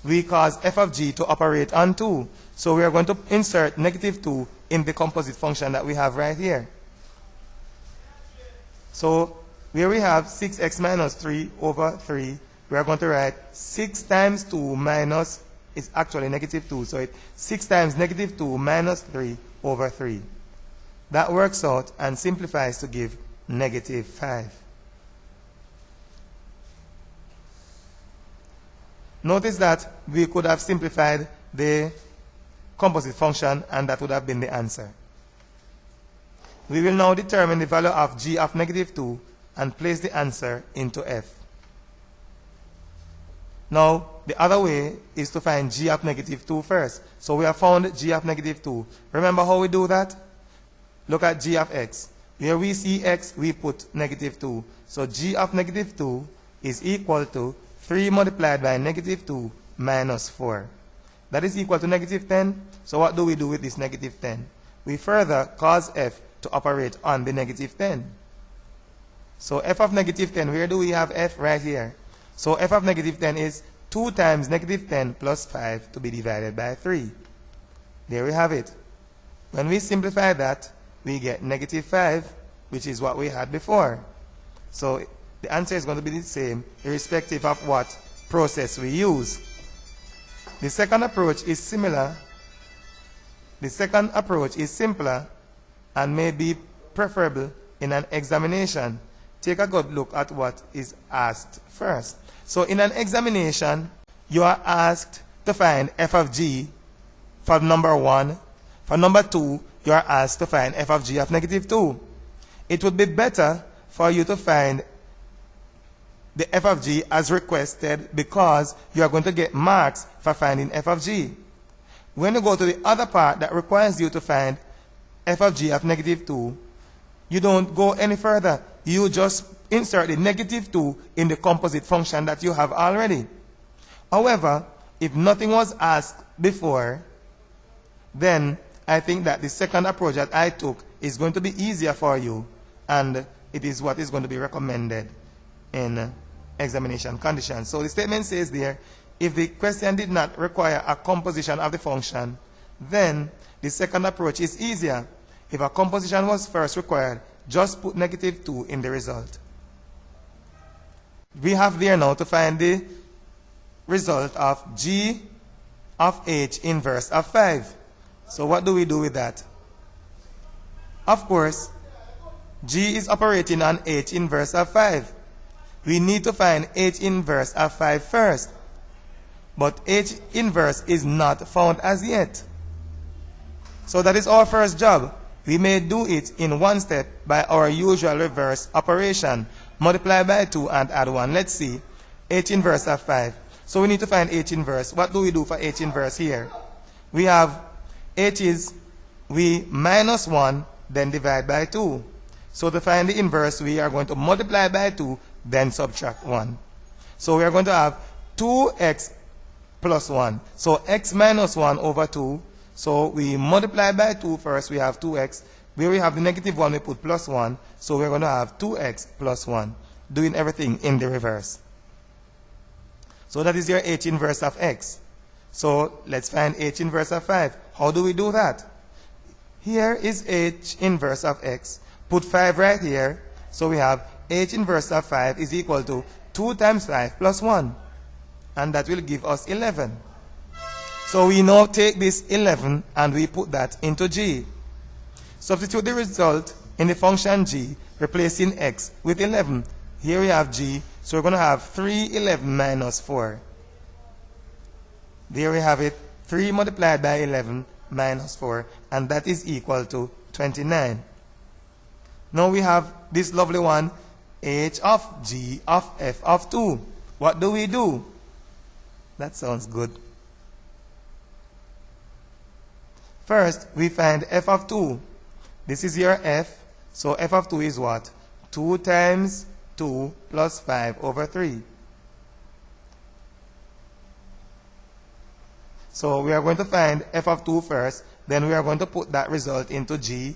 we cause f of g to operate on 2. So we are going to insert negative 2 in the composite function that we have right here. So where we have 6x minus 3 over 3, we are going to write 6 times 2 minus, it's actually negative 2. So it's 6 times negative 2 minus 3 over 3. That works out and simplifies to give negative 5. Notice that we could have simplified the composite function and that would have been the answer. We will now determine the value of g of negative 2 and place the answer into f. Now, the other way is to find g of negative 2 first. So we have found g of negative 2. Remember how we do that? Look at g of x. Where we see x, we put negative 2. So g of negative 2 is equal to 3 multiplied by negative 2 minus 4. That is equal to negative 10. So what do we do with this negative 10? We further cause f to operate on the negative 10. So f of negative 10, where do we have f? Right here. So f of negative 10 is 2 times negative 10 plus 5 to be divided by 3. There we have it. When we simplify that, we get negative 5, which is what we had before. So the answer is going to be the same, irrespective of what process we use. The second approach is similar. The second approach is simpler and may be preferable in an examination, take a good look at what is asked first. So in an examination, you are asked to find f of g for number 1. For number 2, you are asked to find f of g of negative 2. It would be better for you to find the f of g as requested because you are going to get marks for finding f of g. When you go to the other part that requires you to find f of g of negative 2, you don't go any further. You just insert the negative 2 in the composite function that you have already. However, if nothing was asked before, then I think that the second approach that I took is going to be easier for you, and it is what is going to be recommended in examination conditions. So the statement says there, if the question did not require a composition of the function, then the second approach is easier. If a composition was first required, just put negative 2 in the result. We have there now to find the result of g of h inverse of 5. So what do we do with that? Of course, g is operating on h inverse of 5. We need to find h inverse of 5 first. But h inverse is not found as yet. So that is our first job. We may do it in one step by our usual reverse operation. Multiply by 2 and add 1. Let's see. h inverse of 5. So we need to find h inverse. What do we do for h inverse here? We have h is we minus 1, then divide by 2. So to find the inverse, we are going to multiply by 2, then subtract 1. So we are going to have 2x plus 1. So x minus 1 over 2. So we multiply by 2 first, we have 2x. Where we have the negative 1, we put plus 1. So we're going to have 2x plus 1. Doing everything in the reverse. So that is your h inverse of x. So let's find h inverse of 5. How do we do that? Here is h inverse of x. Put 5 right here. So we have h inverse of 5 is equal to 2 times 5 plus 1. And that will give us 11. So we now take this 11 and we put that into g. Substitute the result in the function g, replacing x with 11. Here we have g, so we're going to have 3 11 minus 4. There we have it, 3 multiplied by 11 minus 4, and that is equal to 29. Now we have this lovely one, h of g of f of 2. What do we do? That sounds good. First, we find f of 2. This is your f, so f of 2 is what? 2 times 2 plus 5 over 3. So we are going to find f of 2 first, then we are going to put that result into g,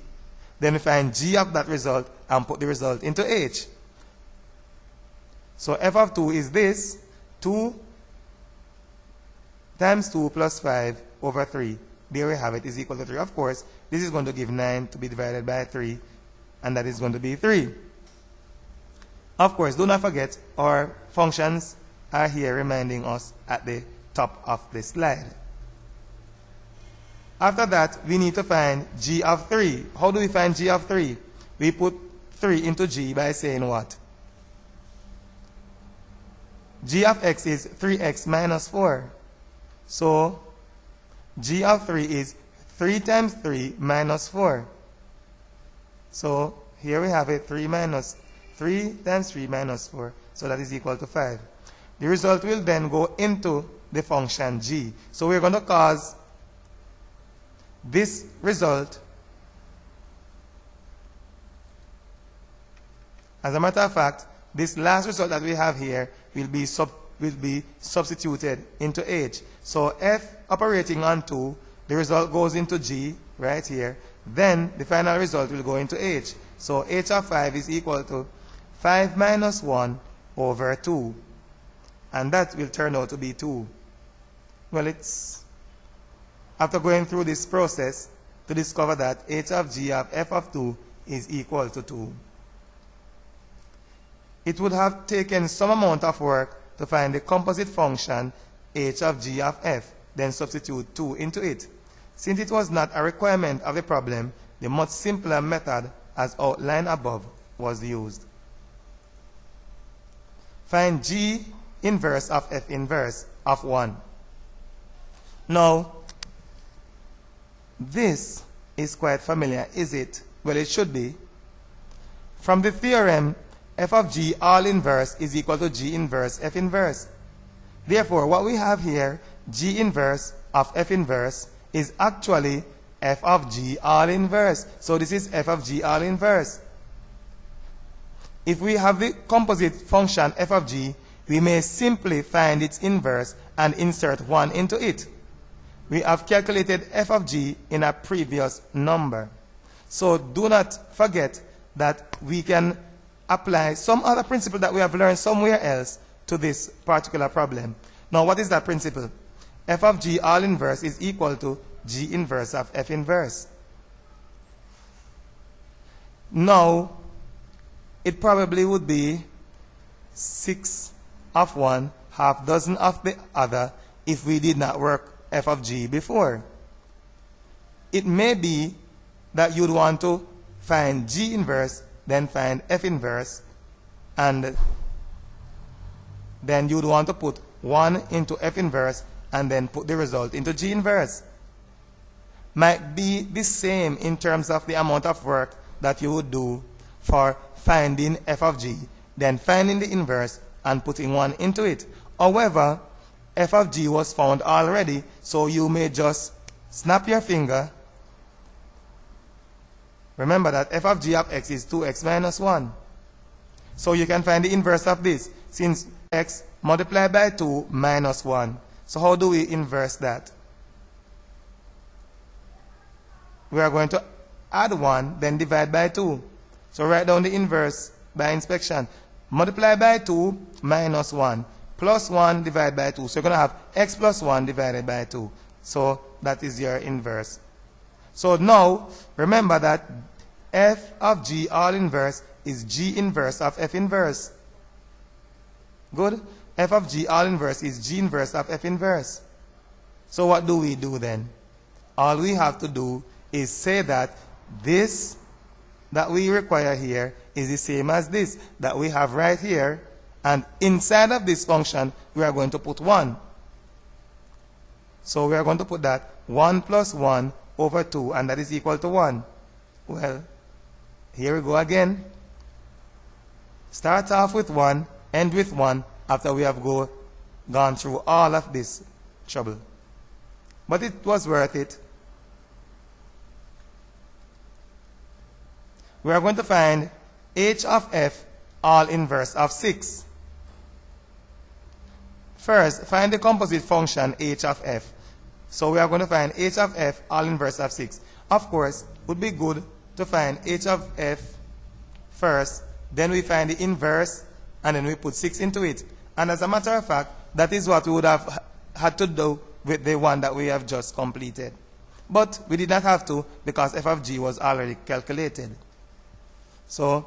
then we find g of that result and put the result into h. So f of 2 is this, 2 times 2 plus 5 over 3. There we have it, is equal to 3. Of course, this is going to give 9 to be divided by 3, and that is going to be 3. Of course, do not forget, our functions are here reminding us at the top of the slide. After that, we need to find g of 3. How do we find g of 3? We put 3 into g by saying what? G of x is 3x minus 4. So, g of 3 is 3 times 3 minus 4. So, here we have it, 3 times 3 minus 4. So, that is equal to 5. The result will then go into the function g. So, we're going to cause this result, as a matter of fact, this last result that we have here will be substituted into h. So f operating on 2, the result goes into g right here. Then the final result will go into h. So h of 5 is equal to 5 minus 1 over 2. And that will turn out to be 2. Well, it's after going through this process to discover that h of g of f of 2 is equal to 2. It would have taken some amount of work to find the composite function h of g of f, then substitute 2 into it. Since it was not a requirement of the problem, the much simpler method as outlined above was used. Find G inverse of F inverse of 1. Now, this is quite familiar, is it? Well, it should be. From the theorem, f of g all inverse is equal to g inverse f inverse. Therefore, what we have here, g inverse of f inverse, is actually f of g all inverse. So this is f of g all inverse. If we have the composite function f of g, we may simply find its inverse and insert 1 into it. We have calculated f of g in a previous number. So do not forget that we can apply some other principle that we have learned somewhere else to this particular problem. Now, what is that principle? F of g all inverse is equal to g inverse of f inverse. Now, it probably would be 6 of one, half dozen of the other, if we did not work f of g before. It may be that you'd want to find g inverse, then find f inverse, and then you'd want to put 1 into f inverse and then put the result into g inverse. Might be the same in terms of the amount of work that you would do for finding f of g, then finding the inverse and putting 1 into it. However, f of g was found already, so you may just snap your finger. Remember that f of g of x is 2x minus 1. So you can find the inverse of this, since x multiplied by 2 minus 1. So how do we inverse that? We are going to add 1, then divide by 2. So write down the inverse by inspection. Multiply by 2 minus 1 plus 1 divided by 2. So you're going to have x plus 1 divided by 2. So that is your inverse. So now, remember that f of g all inverse is g inverse of f inverse. Good? F of g all inverse is g inverse of f inverse. So what do we do then? All we have to do is say that this that we require here is the same as this that we have right here, and inside of this function we are going to put 1. So we are going to put that 1 plus 1 over 2, and that is equal to 1. Well, here we go again. Start off with 1, end with 1 after we have gone through all of this trouble. But it was worth it. We are going to find h of f all inverse of 6. First, find the composite function h of f. So we are going to find h of f all inverse of 6. Of course, it would be good to find h of f first, then we find the inverse, and then we put 6 into it. And as a matter of fact, that is what we would have had to do with the one that we have just completed. But we did not have to, because f of g was already calculated. So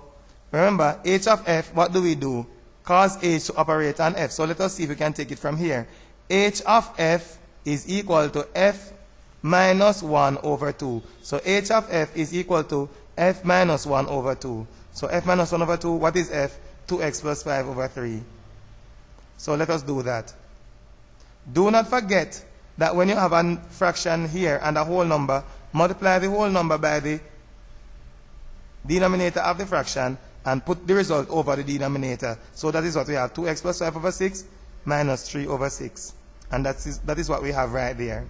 remember, h of f, what do we do? Cause h to operate on f. So let us see if we can take it from here. H of f is equal to f minus 1 over 2. So h of f is equal to f minus 1 over 2. So f minus 1 over 2, what is f? 2x plus 5 over 3. So let us do that. Do not forget that when you have a fraction here and a whole number, multiply the whole number by the denominator of the fraction and put the result over the denominator. So that is what we have, 2x plus 5 over 6 minus 3 over 6. And that is what we have right there.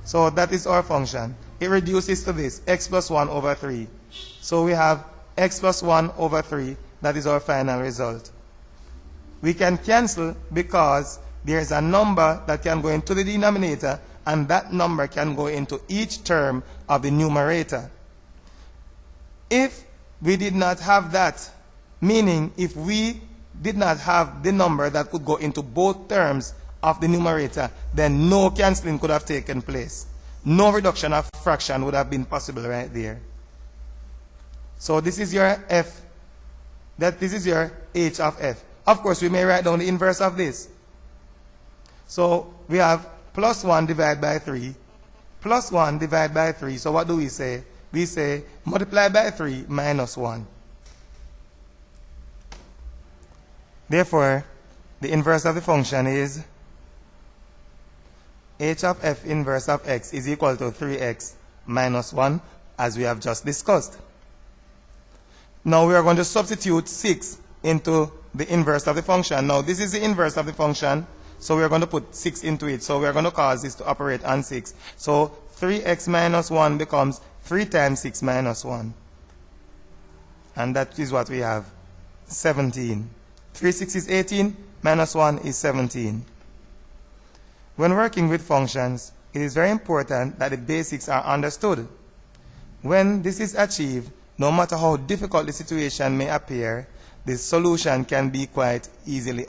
So that is our function. It reduces to this, x plus 1 over 3. So we have x plus 1 over 3. That is our final result. We can cancel because there is a number that can go into the denominator, and that number can go into each term of the numerator. If we did not have that, meaning if we did not have the number that could go into both terms of the numerator, then no cancelling could have taken place. No reduction of fraction would have been possible right there. So this is your f, this is your h of f. Of course, we may write down the inverse of this. So we have plus 1 divided by 3, plus 1 divided by 3. So what do we say? we say multiply by 3 minus 1. Therefore, the inverse of the function is h of f inverse of x is equal to 3x minus 1, as we have just discussed. Now we are going to substitute 6 into the inverse of the function. Now this is the inverse of the function, so we are going to put 6 into it. So we are going to cause this to operate on 6. So 3x minus 1 becomes 3 times 6 minus 1. And that is what we have, 17. 3 6 is 18, minus 1 is 17. When working with functions, it is very important that the basics are understood. When this is achieved, no matter how difficult the situation may appear, the solution can be quite easily